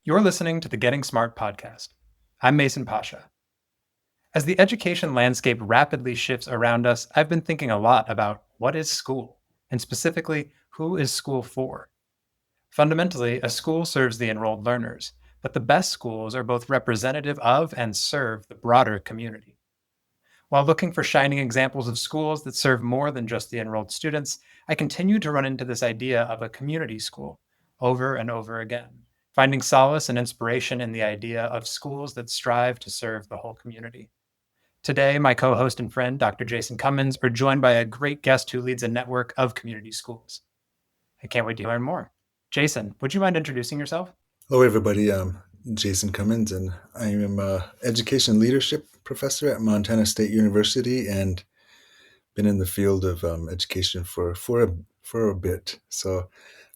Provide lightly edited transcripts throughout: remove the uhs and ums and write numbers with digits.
You're listening to the Getting Smart podcast. I'm Mason Pasha. As the education landscape rapidly shifts around us, I've been thinking a lot about what is school, and specifically, who is school for? Fundamentally, a school serves the enrolled learners, but the best schools are both representative of and serve the broader community. While looking for shining examples of schools that serve more than just the enrolled students, I continue to run into this idea of a community school over and over again, finding solace and inspiration in the idea of schools that strive to serve the whole community. Today, my co host and friend, Dr. Jason Cummins, are joined by a great guest who leads a network of community schools. I can't wait to learn more. Jason, would you mind introducing yourself? Hello, everybody. I'm Jason Cummins, and I am an education leadership professor at Montana State University, and been in the field of education for a bit. So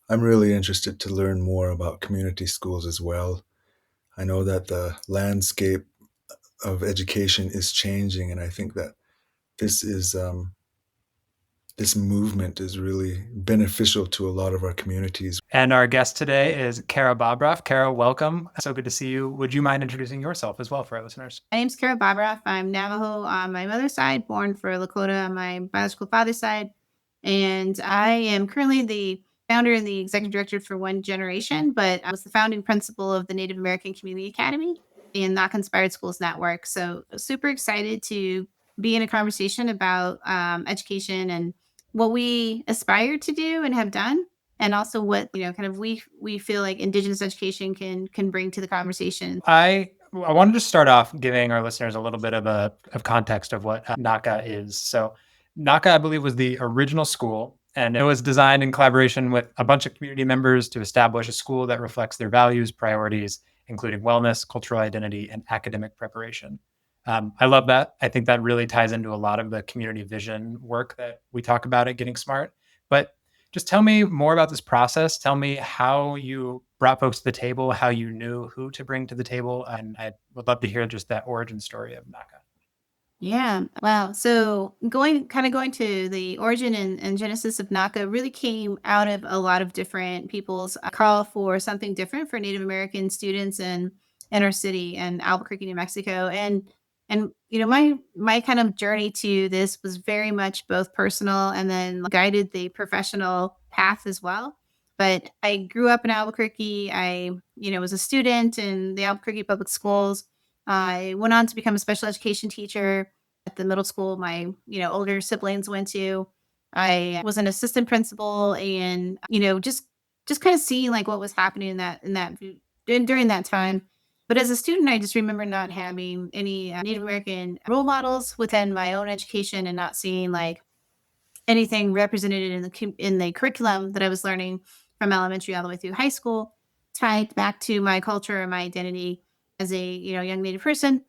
I'm really interested to learn more about community schools as well. I know that the landscape of education is changing, and I think that this is this movement is really beneficial to a lot of our communities. And our guest today is Kara Bobroff. Kara, welcome. So good to see you. Would you mind introducing yourself as well for our listeners? My name's Kara Bobroff. I'm Navajo on my mother's side, born for Lakota on my biological father's side. And I am currently the founder and the executive director for One Generation, but I was the founding principal of the Native American Community Academy and NACA Inspired Schools Network. So super excited to be in a conversation about education and what we aspire to do and have done, and also what kind of we feel like Indigenous education can bring to the conversation. I wanted to start off giving our listeners a little bit of context of what NACA is. So NACA, I believe, was the original school, and it was designed in collaboration with a bunch of community members to establish a school that reflects their values, priorities, including wellness, cultural identity, and academic preparation. I love that. I think that really ties into a lot of the community vision work that we talk about at Getting Smart. But just tell me more about this process. Tell me how you brought folks to the table, how you knew who to bring to the table. And I would love to hear just that origin story of NACA. Yeah. Wow. So going to the origin and genesis of NACA really came out of a lot of different people's call for something different for Native American students in our city in Albuquerque, New Mexico. And my kind of journey to this was very much both personal and then guided the professional path as well. But I grew up in Albuquerque. I, was a student in the Albuquerque public schools. I went on to become a special education teacher at the middle school my, older siblings went to. I was an assistant principal and, just kind of seeing like what was happening during that time. But as a student, I just remember not having any Native American role models within my own education and not seeing like anything represented in the curriculum that I was learning from elementary all the way through high school, tied back to my culture and my identity as a young Native person.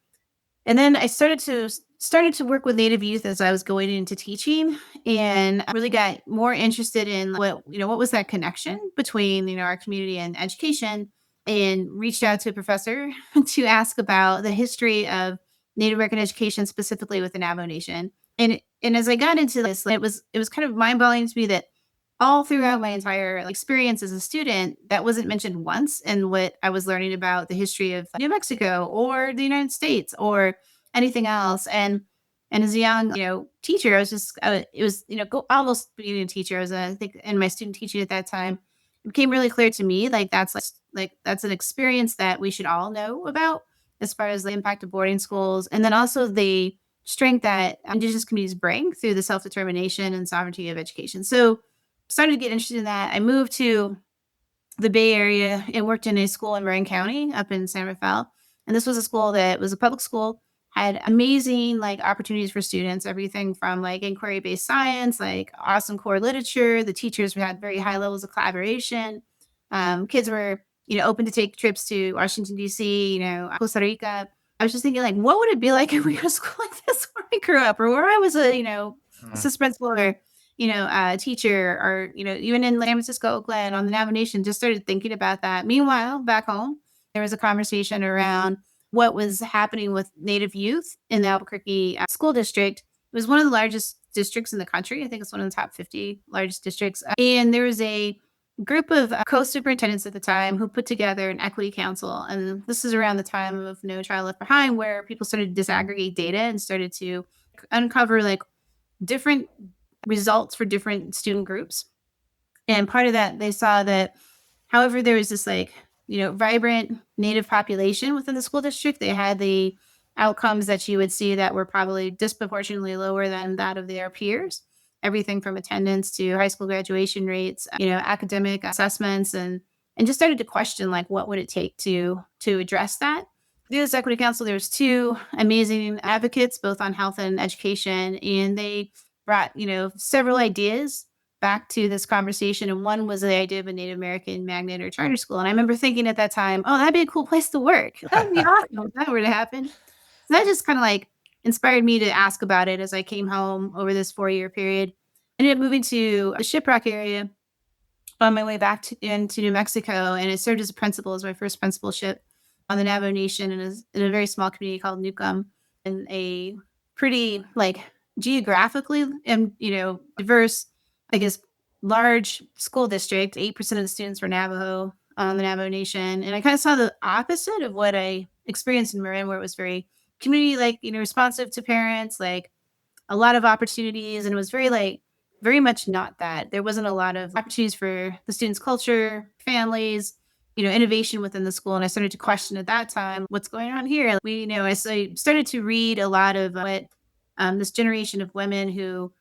And then I started to work with Native youth as I was going into teaching, and I really got more interested in what was that connection between our community and education, and reached out to a professor to ask about the history of Native American education, specifically with the Navajo Nation. And as I got into this, it was kind of mind blowing to me that all throughout my entire experience as a student, that wasn't mentioned once in what I was learning about the history of New Mexico or the United States or anything else. And as a young, teacher, I was just, it was, almost being a teacher. I was, I think, in my student teaching at that time, it became really clear to me, that's an experience that we should all know about as far as the impact of boarding schools. And then also the strength that Indigenous communities bring through the self-determination and sovereignty of education. So started to get interested in that. I moved to the Bay Area and worked in a school in Marin County up in San Rafael. And this was a school that was a public school, had amazing opportunities for students, everything from inquiry-based science, awesome core literature. The teachers had very high levels of collaboration. Kids were, open to take trips to Washington, D.C., Costa Rica. I was just thinking, what would it be like if we go to school like this where I grew up or where I was a, assistant principal or a teacher, or, even in San Francisco, Oakland, on the Navajo Nation, just started thinking about that. Meanwhile, back home, there was a conversation around what was happening with Native youth in the Albuquerque school district. It was one of the largest districts in the country. I think it's one of the top 50 largest districts. And there was a group of co-superintendents at the time who put together an equity council. And this is around the time of No Child Left Behind, where people started to disaggregate data and started to uncover like different results for different student groups. And part of that, they saw that, however, there was this like, vibrant Native population within the school district. They had the outcomes that you would see that were probably disproportionately lower than that of their peers. Everything from attendance to high school graduation rates, academic assessments, and just started to question like what would it take to address that. Through this equity council, there was two amazing advocates, both on health and education, and they brought several ideas back to this conversation. And one was the idea of a Native American magnet or charter school. And I remember thinking at that time, oh, that'd be a cool place to work. That would be awesome if that were to happen. So that just kind of like inspired me to ask about it as I came home over this 4-year period. I ended up moving to the Shiprock area on my way back into New Mexico. And it served as a principal, as my first principalship on the Navajo Nation in a very small community called Newcomb, in a pretty like geographically and diverse, I guess, large school district. 8% of the students were Navajo on the Navajo Nation. And I kind of saw the opposite of what I experienced in Marin, where it was very community like, responsive to parents, like a lot of opportunities. And it was very much not that. There wasn't a lot of opportunities for the students' culture, families, innovation within the school. And I started to question at that time, what's going on here? I started to read a lot of what this generation of women who,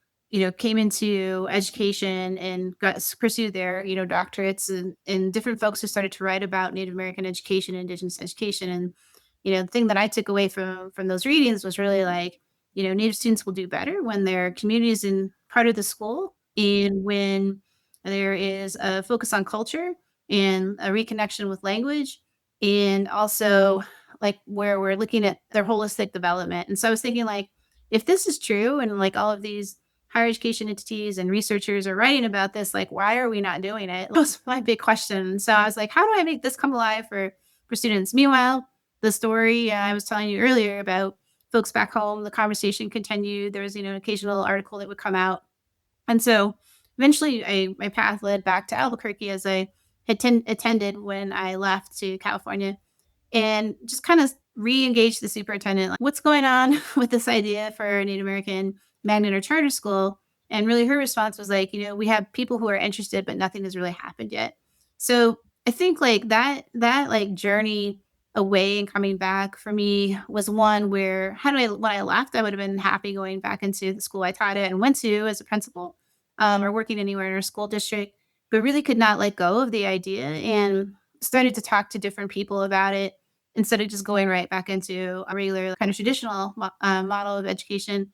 came into education and pursued their, doctorates, and different folks who started to write about Native American education, Indigenous education. And, the thing that I took away from those readings was really like, Native students will do better when their community is in part of the school, and when there is a focus on culture and a reconnection with language, and also like where we're looking at their holistic development. And so I was thinking like, if this is true and like all of these higher education entities and researchers are writing about this, like why are we not doing it? That was my big question. So I was like, how do I make this come alive for students? Meanwhile, the story I was telling you earlier about folks back home, the conversation continued. There was, an occasional article that would come out. And so eventually my path led back to Albuquerque, as I had attended when I left to California, and just kind of re-engage the superintendent, like, what's going on with this idea for a Native American magnet or charter school. And really her response was like, we have people who are interested, but nothing has really happened yet. So I think like that like journey away and coming back for me was one where when I left, I would have been happy going back into the school I taught at and went to as a principal, or working anywhere in our school district, but really could not let go of the idea and started to talk to different people about it instead of just going right back into a regular kind of traditional model of education.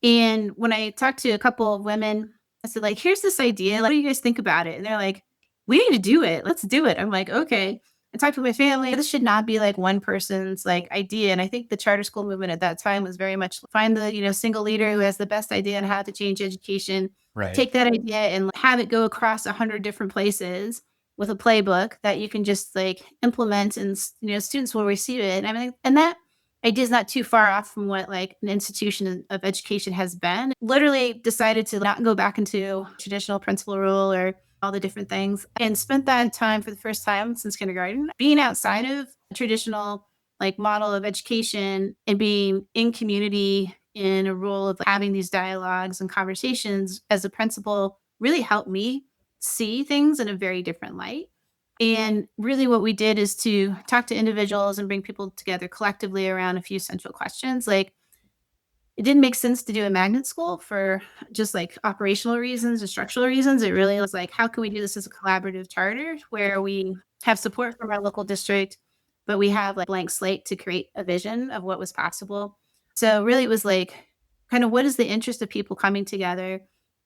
And when I talked to a couple of women, I said, like, here's this idea. Like, what do you guys think about it? And they're like, we need to do it. Let's do it. I'm like, okay. I talked to my family. This should not be like one person's like idea. And I think the charter school movement at that time was very much find the, single leader who has the best idea on how to change education, Right. take that idea and have it go across 100 different places with a playbook that you can just like implement, and students will receive it. And I mean, and that idea is not too far off from what like an institution of education has been. Literally decided to not go back into traditional principal role or all the different things, and spent that time for the first time since kindergarten being outside of traditional like model of education and being in community in a role of having these dialogues and conversations as a principal really helped me see things in a very different light. And really what we did is to talk to individuals and bring people together collectively around a few central questions. Like, it didn't make sense to do a magnet school for just like operational reasons and structural reasons. It really was like, how can we do this as a collaborative charter where we have support from our local district, but we have like blank slate to create a vision of what was possible. So really it was like, kind of what is the interest of people coming together?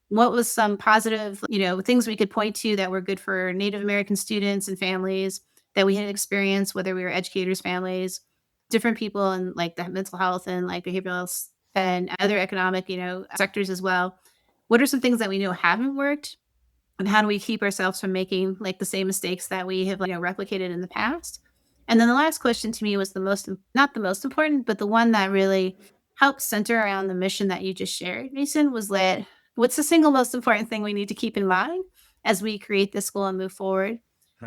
What was some positive, things we could point to that were good for Native American students and families that we had experienced, whether we were educators, families, different people in like the mental health and like behavioral health and other economic, sectors as well. What are some things that we know haven't worked? And how do we keep ourselves from making like the same mistakes that we have, replicated in the past? And then the last question to me was not the most important, but the one that really helped center around the mission that you just shared, Mason, was that what's the single most important thing we need to keep in mind as we create this school and move forward.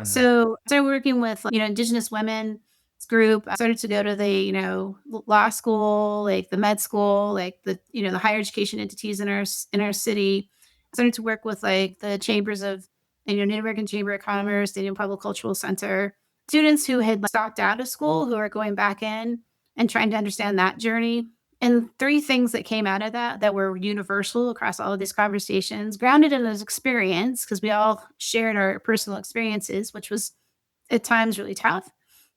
So I started working with, Indigenous women group. I started to go to the, law school, like the med school, like the higher education entities in our city. I started to work with like the chambers of, Native American Chamber of Commerce, Native Public Cultural Center, students who had stopped out of school who are going back in and trying to understand that journey. And three things that came out of that were universal across all of these conversations, grounded in this experience, because we all shared our personal experiences, which was at times really tough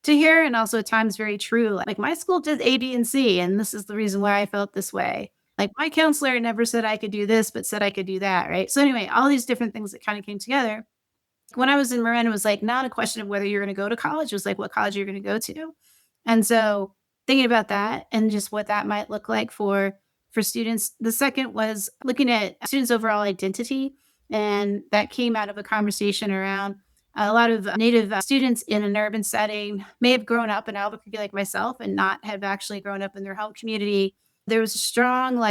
to hear and also at times very true. Like my school did A, B, and C, and this is the reason why I felt this way. Like my counselor never said I could do this, but said I could do that. Right. So anyway, all these different things that kind of came together. When I was in Marin, it was like not a question of whether you're going to go to college. It was like what college you're going to go to. And so thinking about that and just what that might look like for students. The second was looking at students' overall identity. And that came out of a conversation around a lot of Native students in an urban setting may have grown up in Albuquerque like myself and not have actually grown up in their home community. There was a strong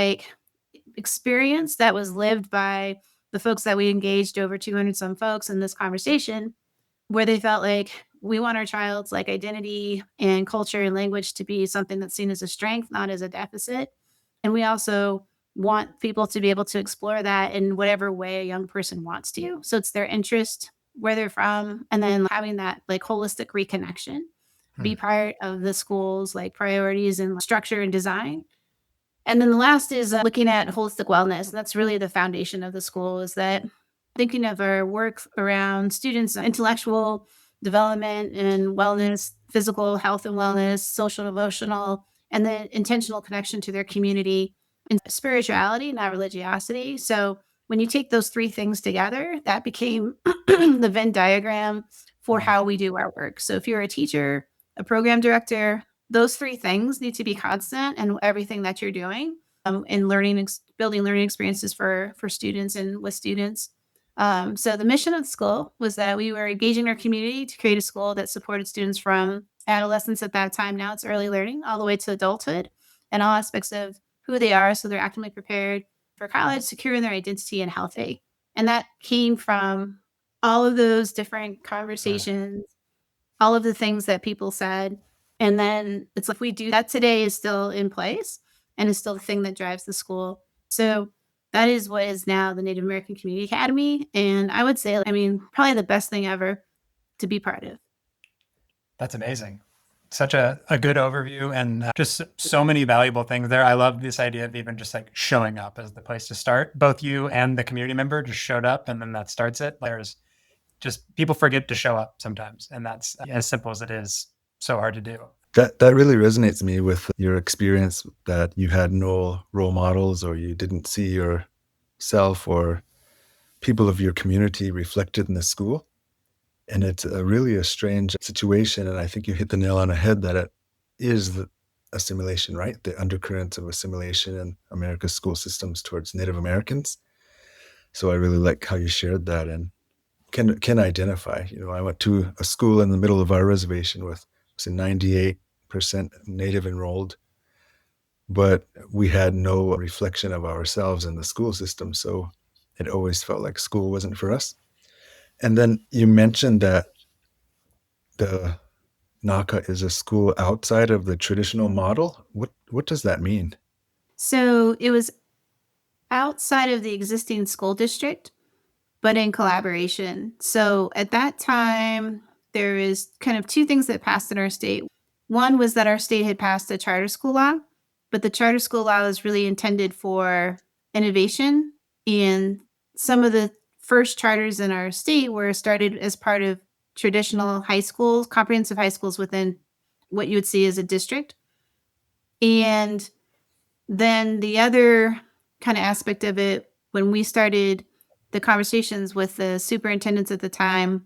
experience that was lived by the folks that we engaged, over 200 some folks in this conversation, where they felt like we want our child's identity and culture and language to be something that's seen as a strength, not as a deficit. And we also want people to be able to explore that in whatever way a young person wants to. So it's their interest, where they're from, and then having that holistic reconnection be part of the school's priorities and structure and design. And then the last is looking at holistic wellness. That's really the foundation of the school, is that thinking of our work around students' intellectual development and wellness, physical health and wellness, social and emotional, and then intentional connection to their community and spirituality, not religiosity. So when you take those three things together, that became the Venn diagram for how we do our work. So if you're a teacher, a program director, those three things need to be constant in everything that you're doing, in building learning experiences for students and with students. So the mission of the school was that we were engaging our community to create a school that supported students from adolescence at that time. Now it's early learning all the way to adulthood and all aspects of who they are. So they're actively prepared for college, secure in their identity, and healthy. And that came from all of those different conversations, all of the things that people said. And then it's like we do that today is still in place and is still the thing that drives the school. So that is what is now the Native American Community Academy. And I would say, probably the best thing ever to be part of. That's amazing. Such a good overview and just so many valuable things there. I love this idea of even just showing up as the place to start. Both you and the community member just showed up, and then that starts it. There's just people forget to show up sometimes, and that's as simple as it is. So hard to do. That really resonates me with your experience, that you had no role models, or you didn't see yourself or people of your community reflected in the school. And it's really a strange situation. And I think you hit the nail on the head, that it is the assimilation, right? The undercurrents of assimilation in America's school systems towards Native Americans. So I really like how you shared that and can identify. I went to a school in the middle of our reservation with 98% Native enrolled, but we had no reflection of ourselves in the school system. So it always felt like school wasn't for us. And then you mentioned that the NACA is a school outside of the traditional model. What does that mean? So it was outside of the existing school district, but in collaboration. So at that time, there is kind of two things that passed in our state. One was that our state had passed a charter school law, but the charter school law was really intended for innovation. And some of the first charters in our state were started as part of traditional high schools, comprehensive high schools within what you would see as a district. And then the other kind of aspect of it, when we started the conversations with the superintendents at the time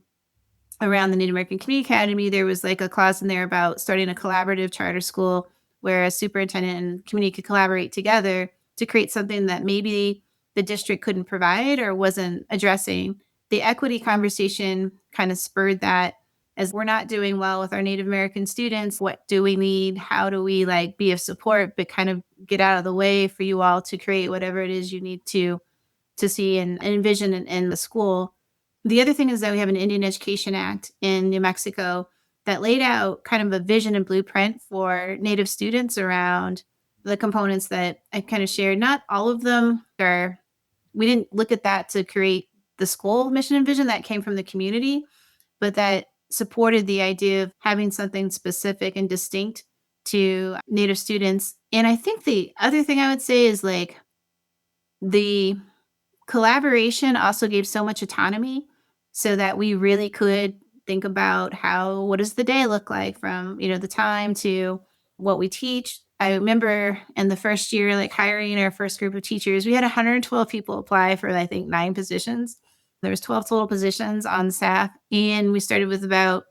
around the Native American Community Academy, there was a clause in there about starting a collaborative charter school where a superintendent and community could collaborate together to create something that maybe the district couldn't provide or wasn't addressing. The equity conversation kind of spurred that. As we're not doing well with our Native American students, what do we need? How do we be of support, but kind of get out of the way for you all to create whatever it is you need to see and envision in the school? The other thing is that we have an Indian Education Act in New Mexico that laid out kind of a vision and blueprint for Native students around the components that I kind of shared. Not all of them are, we didn't look at that to create the school mission and vision. That came from the community, but that supported the idea of having something specific and distinct to Native students. And I think the other thing I would say is like the collaboration also gave so much autonomy so that we really could think about what does the day look like from, the time to what we teach. I remember in the first year, like hiring our first group of teachers, we had 112 people apply for, I think, 9 positions. There was 12 total positions on staff, and we started with about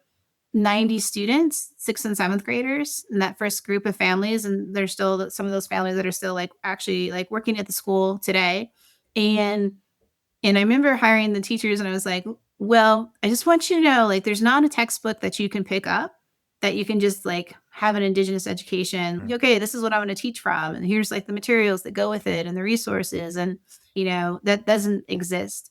90 students, 6th and 7th graders in that first group of families. And there's still some of those families that are still like actually like working at the school today. And I remember hiring the teachers and I was like, well, I just want you to know, like, there's not a textbook that you can pick up that you can just like have an Indigenous education. Okay, this is what I'm going to teach from. And here's like the materials that go with it and the resources. And, that doesn't exist.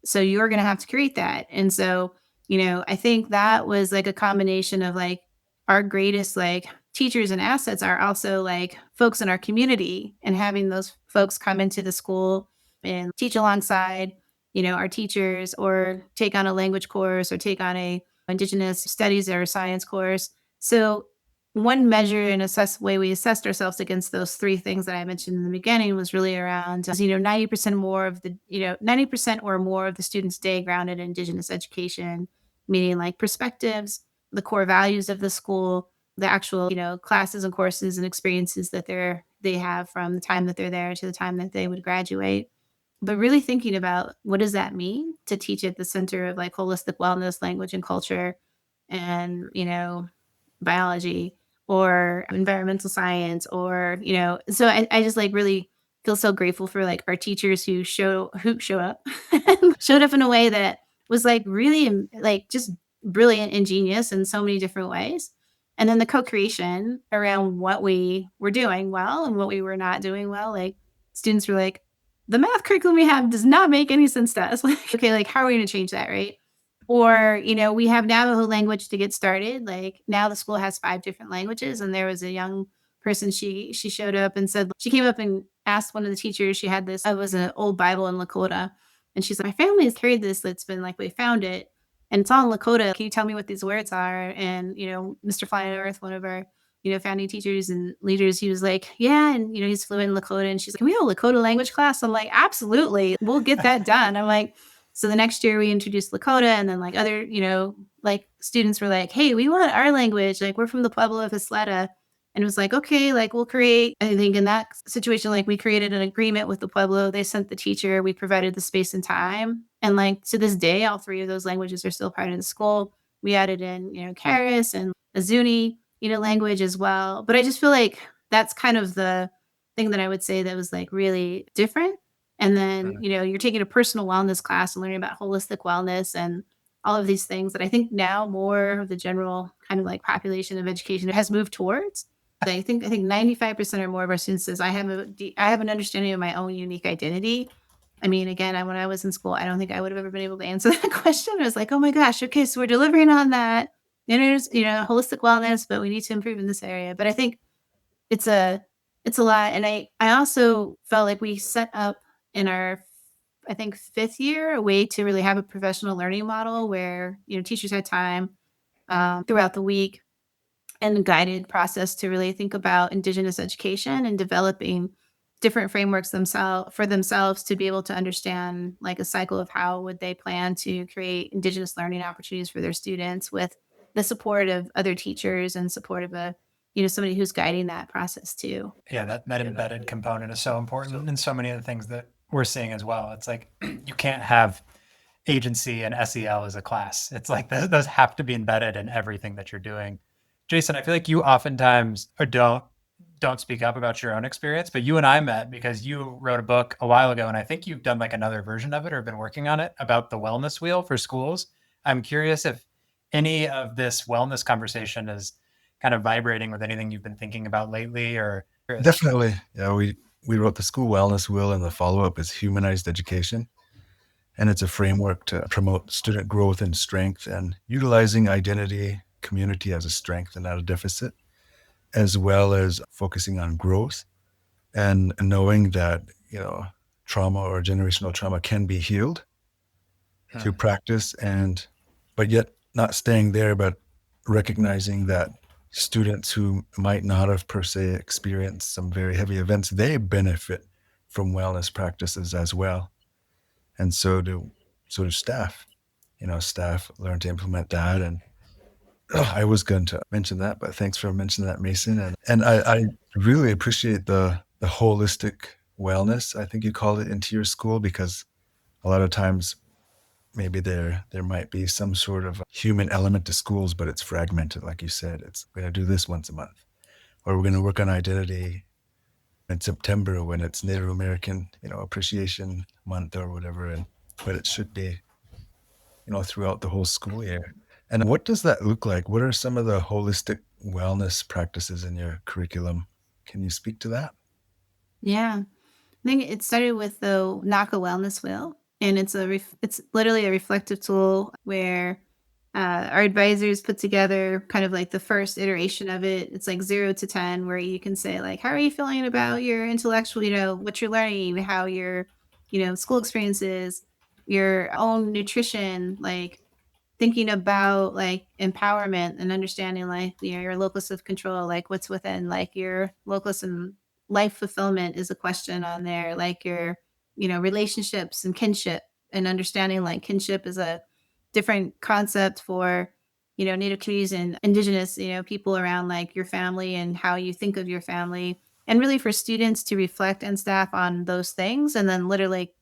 So you're going to have to create that. And so, I think that was like a combination of like our greatest like teachers and assets are also like folks in our community, and having those folks come into the school and teach alongside, our teachers, or take on a language course, or take on a Indigenous studies or science course. So one measure and way we assessed ourselves against those 3 things that I mentioned in the beginning was really around, 90% more of the, 90% or more of the students' day grounded in Indigenous education, meaning like perspectives, the core values of the school, the actual, classes and courses and experiences that they have from the time that they're there to the time that they would graduate. But really thinking about what does that mean to teach at the center of like holistic wellness, language and culture, and, biology or environmental science, or, so I just like really feel so grateful for like our teachers who showed up, showed up in a way that was like really like just brilliant and genius in so many different ways. And then the co-creation around what we were doing well and what we were not doing well. Like students were like, the math curriculum we have does not make any sense to us. Like, okay, like how are we going to change that, right? Or, we have Navajo language to get started. Like now the school has 5 different languages. And there was a young person, she showed up and said, she came up and asked one of the teachers, she had this, it was an old Bible in Lakota. And she's like, my family has carried this. It's been like, we found it and it's all in Lakota. Can you tell me what these words are? And, Mr. Flying Earth, one of our, founding teachers and leaders, he was like, yeah. And, he's fluent in Lakota. And she's like, can we have a Lakota language class? I'm like, absolutely. We'll get that done. I'm like, so the next year we introduced Lakota, and then like other, like students were like, hey, we want our language. Like we're from the Pueblo of Isleta. And it was like, okay, like we'll create, I think in that situation, like we created an agreement with the Pueblo. They sent the teacher, we provided the space and time. And like to this day, all 3 of those languages are still part of the school. We added in, Karis and Azuni, language as well. But I just feel like that's kind of the thing that I would say that was like really different. And then, you're taking a personal wellness class and learning about holistic wellness and all of these things that I think now more of the general kind of like population of education has moved towards. I think 95% or more of our students says I have an understanding of my own unique identity. I mean, again, when I was in school, I don't think I would have ever been able to answer that question. I was like, oh my gosh, okay, so we're delivering on that. And there's, holistic wellness, but we need to improve in this area. But I think it's a lot. And I also felt like we set up in our, I think, 5th year a way to really have a professional learning model where, teachers had time throughout the week and a guided process to really think about Indigenous education and developing different frameworks for themselves to be able to understand like a cycle of how would they plan to create Indigenous learning opportunities for their students with the support of other teachers and support of somebody who's guiding that process too. Yeah, that embedded component is so important in so many of the things that we're seeing as well. It's like you can't have agency and SEL as a class. It's like those have to be embedded in everything that you're doing. Jason, I feel like you oftentimes don't speak up about your own experience, but you and I met because you wrote a book a while ago, and I think you've done like another version of it or been working on it about the wellness wheel for schools. I'm curious if any of this wellness conversation is kind of vibrating with anything you've been thinking about lately, or Definitely. Yeah, we wrote the school wellness wheel, and the follow-up is humanized education. And it's a framework to promote student growth and strength and utilizing identity, community as a strength and not a deficit, as well as focusing on growth and knowing that, trauma or generational trauma can be healed through practice, but yet not staying there, but recognizing that students who might not have per se experienced some very heavy events, they benefit from wellness practices as well. And so do staff. Staff learn to implement that. And I was going to mention that, but thanks for mentioning that, Mason. And I really appreciate the holistic wellness, I think you call it, into your school, because a lot of times maybe there might be some sort of human element to schools, but it's fragmented, like you said. It's we're going to do this once a month, or we're going to work on identity in September when it's Native American, Appreciation Month or whatever. But it should be, throughout the whole school year. And what does that look like? What are some of the holistic wellness practices in your curriculum? Can you speak to that? Yeah. I think it started with the NACA Wellness Wheel, and it's literally a reflective tool where our advisors put together kind of like the first iteration of it. It's like 0 to 10, where you can say like, how are you feeling about your intellectual, what you're learning, how your, school experiences, your own nutrition, like thinking about like empowerment and understanding like your locus of control, like what's within like your locus, and life fulfillment is a question on there, like your relationships and kinship, and understanding like kinship is a different concept for Native communities and Indigenous people around like your family and how you think of your family, and really for students to reflect and staff on those things. And then literally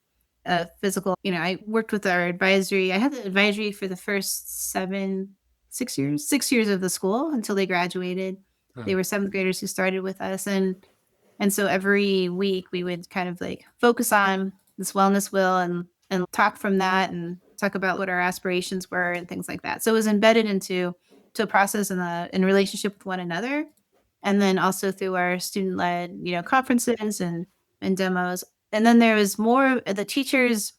physical. I worked with our advisory. I had the advisory for the first 6 years of the school until they graduated. They were seventh graders who started with us, and so every week we would kind of like focus on this wellness wheel and talk from that and talk about what our aspirations were and things like that. So it was embedded into a process in relationship with one another, and then also through our student led conferences and demos. And then there was more the teachers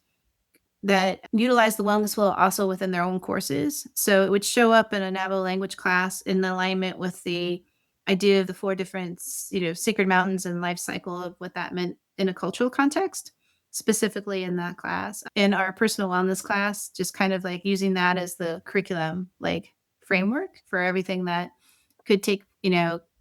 that utilized the wellness wheel also within their own courses. So it would show up in a Navajo language class in alignment with the idea of the four different, sacred mountains and life cycle of what that meant in a cultural context, specifically in that class. In our personal wellness class, just kind of like using that as the curriculum, like framework for everything that could take,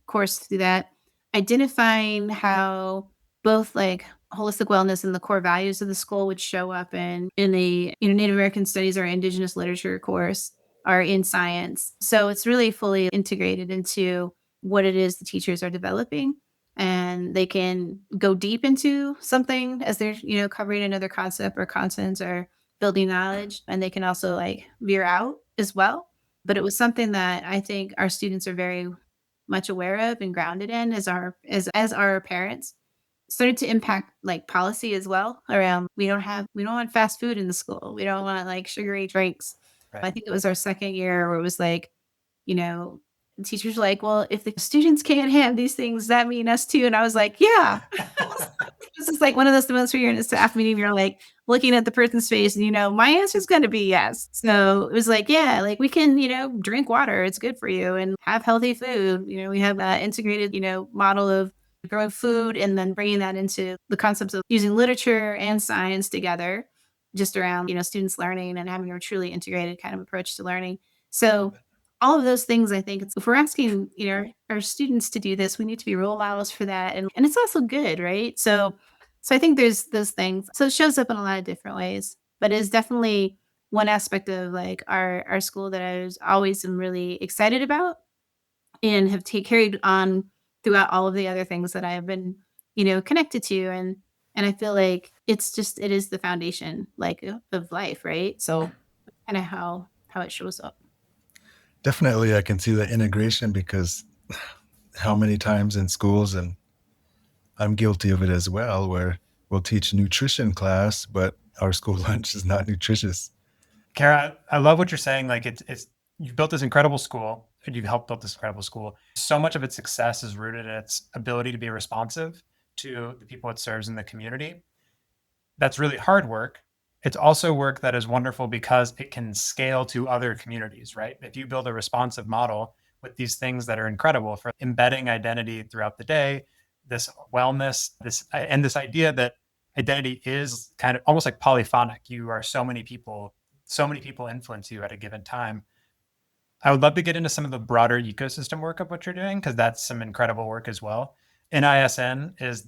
course through that, identifying how both like holistic wellness and the core values of the school would show up in the Native American Studies or Indigenous Literature course, or in science. So it's really fully integrated into what it is the teachers are developing, and they can go deep into something as they're covering another concept or content or building knowledge, and they can also like veer out as well. But it was something that I think our students are very much aware of and grounded in as our parents, started to impact like policy as well around we don't want fast food in the school. We don't want like sugary drinks. Right. I think it was our second year where it was like, the teachers were like, well, if the students can't have these things, does that mean us too? And I was like, yeah. This is like one of those moments where you're in a staff meeting, you're like looking at the person's face, and my answer is going to be yes. So it was like, yeah, like we can, drink water. It's good for you, and have healthy food. We have that integrated, model of growing food and then bringing that into the concepts of using literature and science together, just around, students learning and having a truly integrated kind of approach to learning. So all of those things, I think if we're asking, our students to do this, we need to be role models for that. And it's also good, right? So I think there's those things. So it shows up in a lot of different ways, but it's definitely one aspect of like our school that I was always am really excited about, and have carried on throughout all of the other things that I have been, connected to. And I feel like it is the foundation like of life, right? So kind of how it shows up. Definitely, I can see the integration, because how many times in schools, and I'm guilty of it as well, where we'll teach nutrition class, but our school lunch is not nutritious. Kara, I love what you're saying. Like it's you've built this incredible school, and you've helped build this incredible school. So much of its success is rooted in its ability to be responsive to the people it serves in the community. That's really hard work, It's also work that is wonderful because it can scale to other communities, right? If you build a responsive model with these things that are incredible for embedding identity throughout the day, this wellness, this idea that identity is kind of almost like polyphonic. You are so many people influence you at a given time. I would love to get into some of the broader ecosystem work of what you're doing, because that's some incredible work as well. NISN is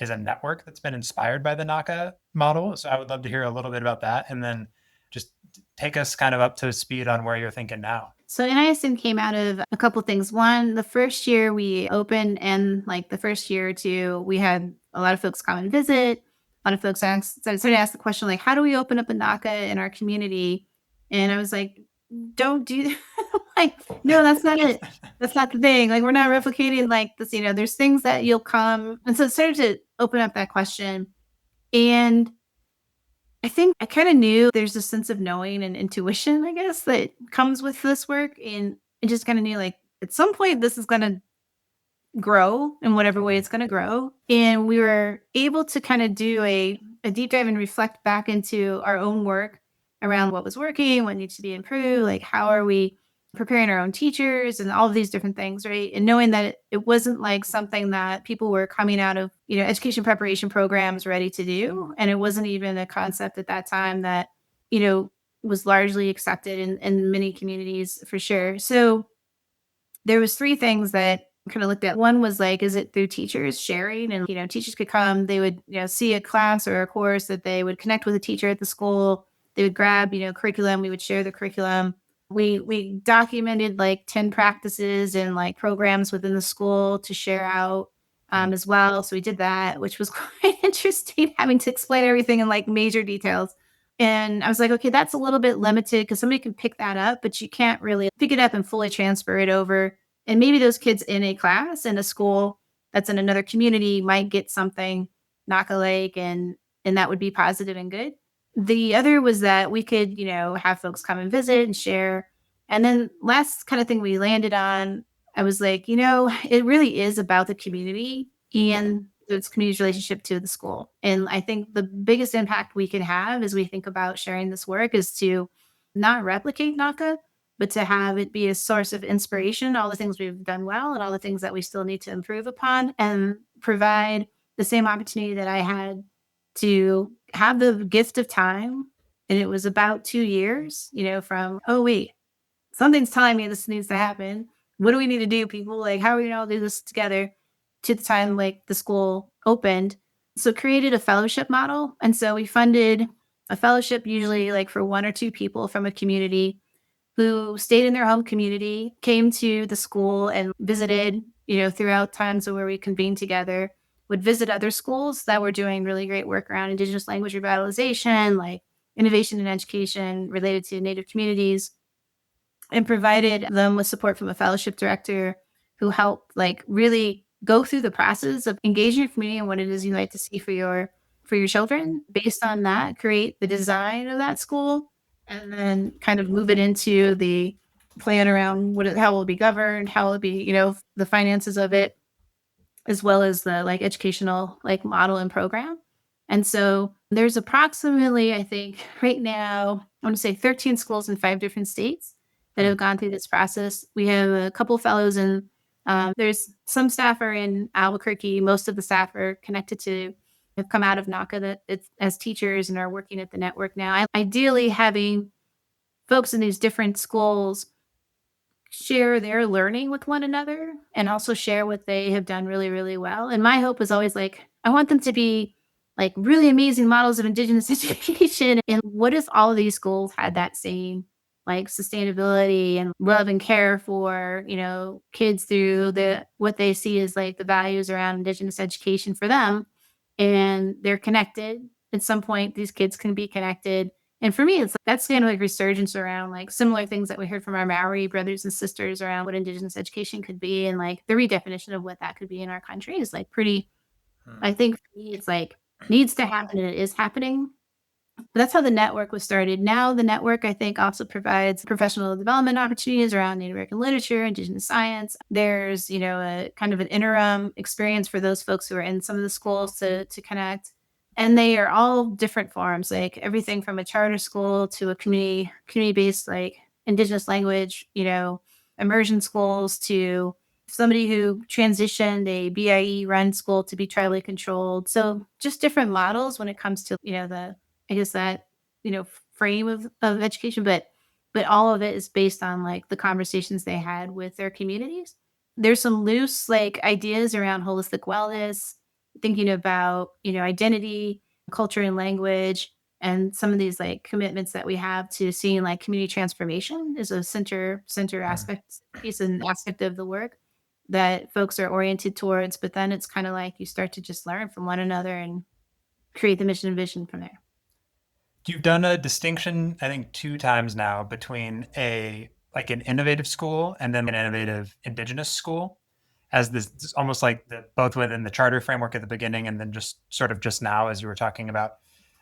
a network that's been inspired by the NACA model. So I would love to hear a little bit about that, and then just take us kind of up to speed on where you're thinking now. So NISN came out of a couple things. One, the first year we opened, and like the first year or two, we had a lot of folks come and visit. A lot of folks started to ask the question, like, how do we open up a NACA in our community? And I was like, don't do that. Like, no, that's not it. That's not the thing. Like, we're not replicating like this, there's things that you'll come. And so it started to open up that question. And I think I kind of knew there's a sense of knowing and intuition, I guess, that comes with this work. And I just kind of knew like at some point this is going to grow in whatever way it's going to grow. And we were able to kind of do a deep dive and reflect back into our own work around what was working, what needs to be improved, like how are we preparing our own teachers and all of these different things, right? And knowing that it wasn't like something that people were coming out of, education preparation programs ready to do. And it wasn't even a concept at that time that, was largely accepted in many communities for sure. So there was three things that kind of looked at. One was like, is it through teachers sharing? And, teachers could come, they would, see a class or a course that they would connect with a teacher at the school. They would grab, curriculum. We would share the curriculum. We documented like 10 practices and like programs within the school to share out as well. So we did that, which was quite interesting, having to explain everything in like major details. And I was like, okay, that's a little bit limited because somebody can pick that up, but you can't really pick it up and fully transfer it over. And maybe those kids in a class in a school that's in another community might get something NACA Lake, and that would be positive and good. The other was that we could, have folks come and visit and share. And then last kind of thing we landed on, I was like, it really is about the community and its community's relationship to the school. And I think the biggest impact we can have as we think about sharing this work is to not replicate NACA, but to have it be a source of inspiration, all the things we've done well and all the things that we still need to improve upon, and provide the same opportunity that I had to have the gift of time. And it was about 2 years, from, oh, wait, something's telling me this needs to happen. What do we need to do, people? Like, how are we going to all do this together, to the time like the school opened? So created a fellowship model. And so we funded a fellowship usually like for one or two people from a community who stayed in their home community, came to the school and visited, throughout times where we convened together, would visit other schools that were doing really great work around Indigenous language revitalization, like innovation in education related to Native communities, and provided them with support from a fellowship director who helped like really go through the process of engaging your community and what it is you like to see for your children. Based on that, create the design of that school, and then kind of move it into the plan around how will it be governed, how will it be, the finances of it, as well as the like educational like model and program. And so there's approximately, I think right now, I want to say 13 schools in 5 different states that have gone through this process. We have a couple fellows, and there's some staff are in Albuquerque. Most of the staff are connected to, have come out of NACA that it's as teachers and are working at the network now. Ideally having folks in these different schools share their learning with one another and also share what they have done really, really well. And my hope is always like, I want them to be like really amazing models of Indigenous education. And what if all of these schools had that same like sustainability and love and care for, kids through what they see as like the values around Indigenous education for them, and they're connected. At some point, these kids can be connected. And for me, it's like, that's kind of like resurgence around like similar things that we heard from our Maori brothers and sisters around what Indigenous education could be. And like the redefinition of what that could be in our country is like pretty, I think for me, it's like needs to happen, and it is happening. But that's how the network was started. Now the network, I think, also provides professional development opportunities around Native American literature, Indigenous science. There's, a kind of an interim experience for those folks who are in some of the schools to connect. And they are all different forms, like everything from a charter school to a community-based, like, Indigenous language, immersion schools, to somebody who transitioned a BIE run school to be tribally controlled. So just different models when it comes to, the I guess that, frame of education, but all of it is based on, like, the conversations they had with their communities. There's some loose, like, ideas around holistic wellness, thinking about, identity, culture and language, and some of these, like, commitments that we have to seeing, like, community transformation is a center Mm. aspect piece and aspect of the work that folks are oriented towards. But then it's kind of like you start to just learn from one another and create the mission and vision from there. You've done a distinction, I think, 2 times now between an innovative school and then an innovative Indigenous school, as this almost like both within the charter framework at the beginning and then just sort of just now as you were talking about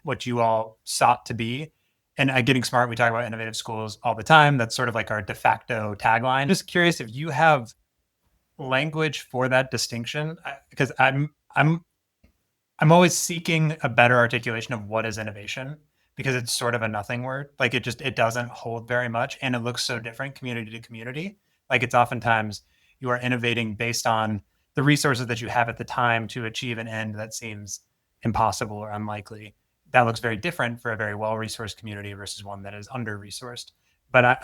what you all sought to be. And Getting Smart, we talk about innovative schools all the time. That's sort of like our de facto tagline. Just curious if you have language for that distinction, because I'm always seeking a better articulation of what is innovation, because it's sort of a nothing word. Like it doesn't hold very much and it looks so different community to community. Like it's oftentimes you are innovating based on the resources that you have at the time to achieve an end that seems impossible or unlikely. That looks very different for a very well-resourced community versus one that is under-resourced. But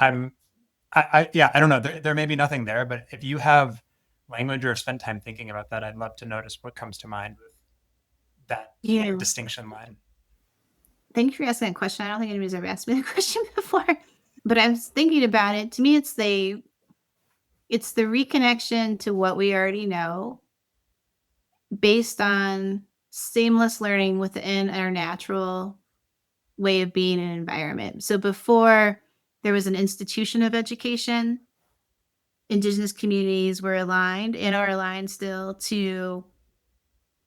yeah, I don't know. There may be nothing there, but if you have language or spent time thinking about that, I'd love to notice what comes to mind with that Yeah. distinction line. Thank you for asking that question. I don't think anybody's ever asked me that question before. But I was thinking about it. To me, it's the reconnection to what we already know based on seamless learning within our natural way of being in an environment. So before there was an institution of education, Indigenous communities were aligned and are aligned still to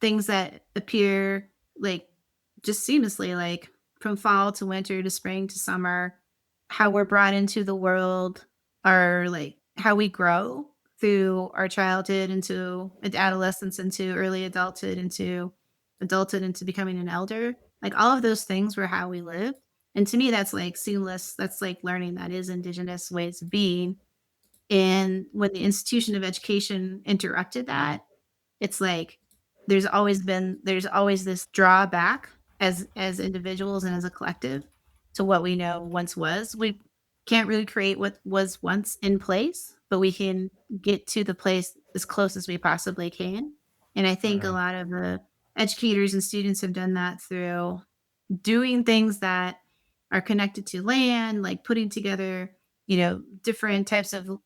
things that appear like just seamlessly, like from fall to winter to spring to summer, how we're brought into the world, our like how we grow through our childhood into adolescence, into early adulthood, into becoming an elder. Like all of those things were how we lived. And to me, that's like seamless. That's like learning that is Indigenous ways of being. And when the institution of education interrupted that, it's like there's always this drawback as individuals and as a collective to what we know once was. We can't really create what was once in place, but we can get to the place as close as we possibly can. And I think a Mhm. lot of the educators and students have done that through doing things that are connected to land, like putting together, different types of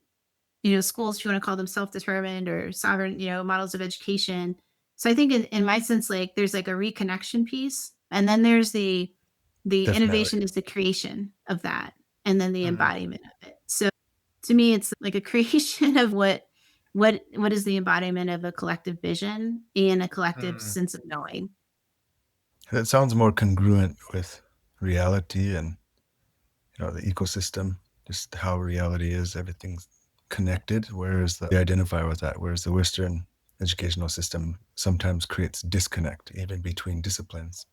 schools, if you want to call them self-determined or sovereign, models of education. So I think in my sense, like there's like a reconnection piece, and then there's the Definitely. innovation is the creation of that, and then the Mhm. embodiment of it. So to me, it's like a creation of what is the embodiment of a collective vision and a collective Mhm. sense of knowing. That sounds more congruent with reality and the ecosystem, just how reality is. Everything's connected. Whereas we identify with that. Whereas the Western educational system sometimes creates disconnect even between disciplines.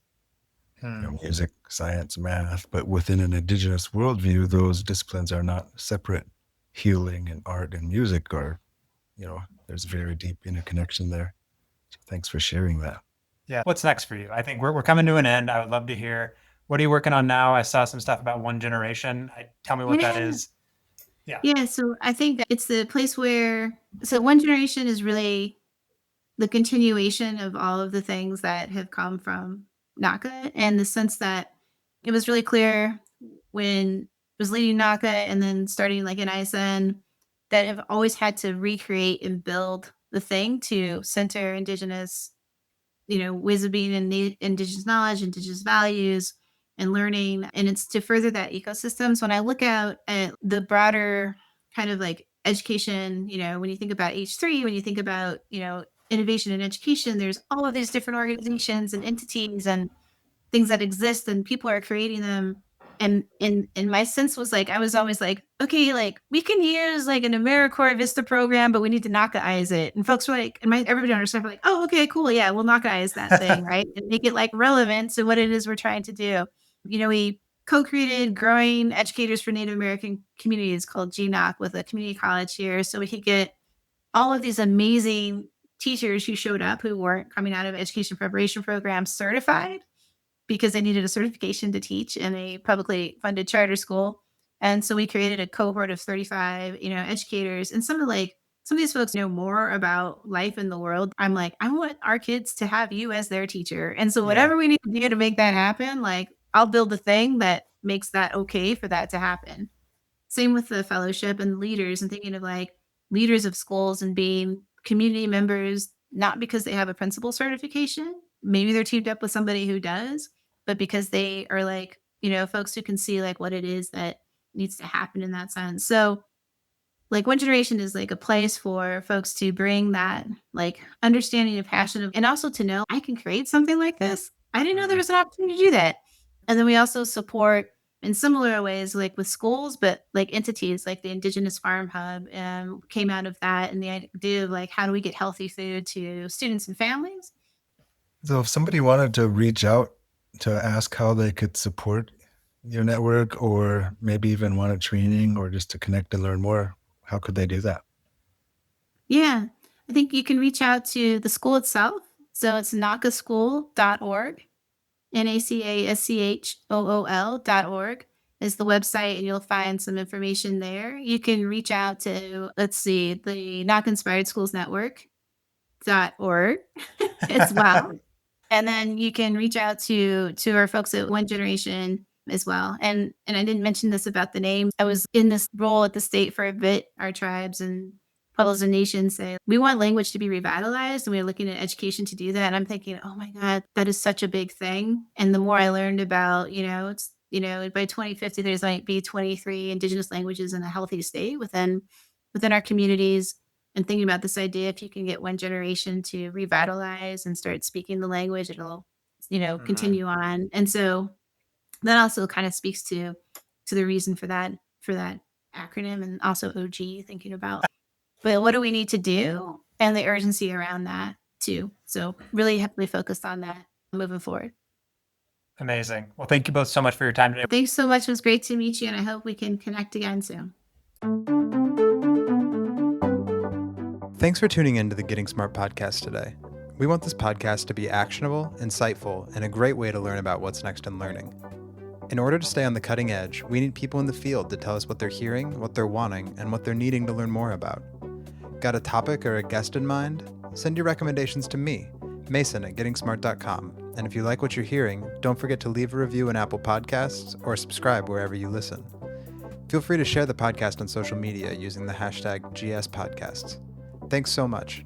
Mhm. Music, science, math. But within an Indigenous worldview, those disciplines are not separate. Healing and art and music are, there's very deep interconnection there. So thanks for sharing that. Yeah. What's next for you? I think we're coming to an end. I would love to hear, what are you working on now? I saw some stuff about One Generation. Tell me what that Yeah. is. Yeah. Yeah. So I think that it's the place where one generation is really the continuation of all of the things that have come from NACA, and the sense that it was really clear when I was leading NACA and then starting like NISN that I've always had to recreate and build the thing to center Indigenous, ways of being in Indigenous knowledge, Indigenous values, and learning. And it's to further that ecosystem. So when I look out at the broader kind of like education, when you think about H3, when you think about, innovation in education, there's all of these different organizations and entities and things that exist, and people are creating them. And my sense was like, I was always like, okay, like we can use like an AmeriCorps Vista program, but we need to NACA-ize it. And folks were like, everybody on our staff were like, oh, okay, cool. Yeah, we'll NACA-ize that thing, right? And make it like relevant to what it is we're trying to do. We co-created Growing Educators for Native American Communities called GNOC with a community college here. So we could get all of these amazing teachers who showed up who weren't coming out of education preparation programs certified because they needed a certification to teach in a publicly funded charter school. And so we created a cohort of 35, educators. And some of these folks know more about life in the world. I'm like, I want our kids to have you as their teacher. And so whatever we need to do to make that happen, like I'll build the thing that makes that okay for that to happen. Same with the fellowship and leaders, and thinking of like leaders of schools and being community members, not because they have a principal certification. Maybe they're teamed up with somebody who does, but because they are like, folks who can see like what it is that needs to happen in that sense. So like One Generation is like a place for folks to bring that like understanding and passion and also to know I can create something like this. I didn't know there was an opportunity to do that. And then we also support in similar ways, like with schools, but like entities like the Indigenous Farm Hub came out of that. And the idea of like, how do we get healthy food to students and families? So if somebody wanted to reach out to ask how they could support your network, or maybe even want a training or just to connect and learn more, how could they do that? Yeah, I think you can reach out to the school itself. So it's nacaschool.org. NACASCHOOL.org is the website, and you'll find some information there. You can reach out to, let's see, the NACA Inspired Schools Network.org as well. And then you can reach out to our folks at One Generation as well. And I didn't mention this about the name. I was in this role at the state for a bit. Our tribes and pueblos and nations say, we want language to be revitalized, and we're looking at education to do that. And I'm thinking, oh my God, that is such a big thing. And the more I learned about, it's, by 2050, there's might be 23 indigenous languages in a healthy state within our communities. And thinking about this idea, if you can get One Generation to revitalize and start speaking the language, it'll, continue on. And so that also kind of speaks to the reason for that acronym, and also OG, thinking about, but what do we need to do and the urgency around that too. So really heavily focused on that moving forward. Amazing. Well, thank you both so much for your time today. Thanks so much. It was great to meet you, and I hope we can connect again soon. Thanks for tuning in to the Getting Smart podcast today. We want this podcast to be actionable, insightful, and a great way to learn about what's next in learning. In order to stay on the cutting edge, we need people in the field to tell us what they're hearing, what they're wanting, and what they're needing to learn more about. Got a topic or a guest in mind? Send your recommendations to me, Mason at gettingsmart.com. And if you like what you're hearing, don't forget to leave a review in Apple Podcasts or subscribe wherever you listen. Feel free to share the podcast on social media using the hashtag GSPodcasts. Thanks so much.